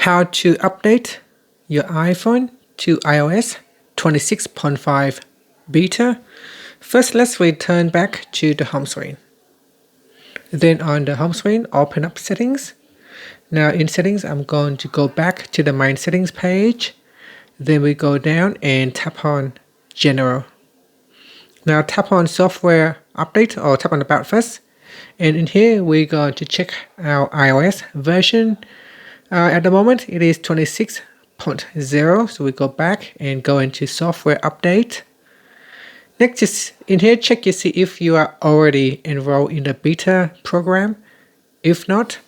how to update your iPhone to iOS 26.5 beta. First, let's return back to the home screen. Then on the home screen, open up settings. Now in settings, I'm going to go back to the main settings page. Then we go down and tap on general. Now tap on software update or tap on about first. And in here, we're going to check our iOS version. At the moment, it is 26.0. So we go back and go into software update. Next is in here, check to see if you are already enrolled in the beta program. If not,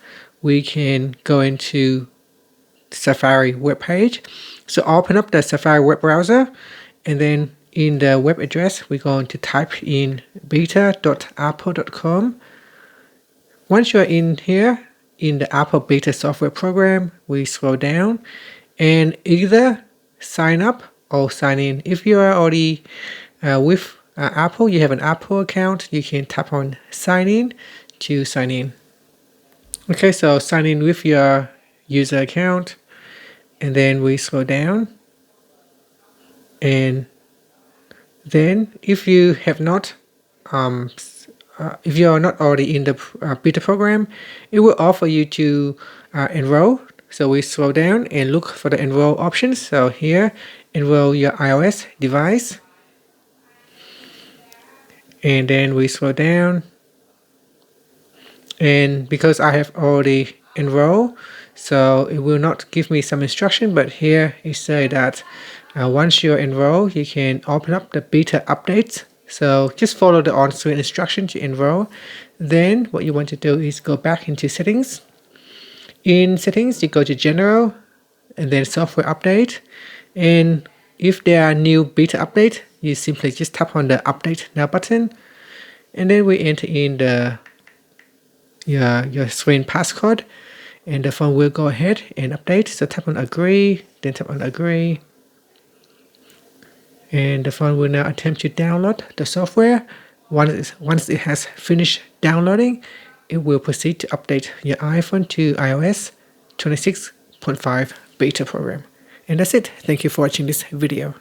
we can go into Safari web page. So open up the Safari web browser, and then in the web address, we're going to type in beta.apple.com. Once you're in here, in the Apple Beta software program, we scroll down and either sign up or sign in. If you are already with Apple, you have an Apple account, you can tap on sign in to sign in. Okay, so sign in with your user account, and then we scroll down, and then if you have not if you are not already in the beta program, it will offer you to enroll. So we scroll down and look for the enroll options. So here, enroll your iOS device. And then we scroll down. And because I have already enrolled, so it will not give me some instruction, but here it says that once you're enrolled, you can open up the beta updates. So just follow the on-screen instruction to enroll. Then what you want to do is go back into settings. In settings, you go to general and then software update. And if there are new beta update, you simply just tap on the update now button. And then we enter in your screen passcode, and the phone will go ahead and update. So tap on agree, then tap on agree. And the phone will now attempt to download the software. Once it has finished downloading, it will proceed to update your iPhone to iOS 26.5 beta program. And that's it. Thank you for watching this video.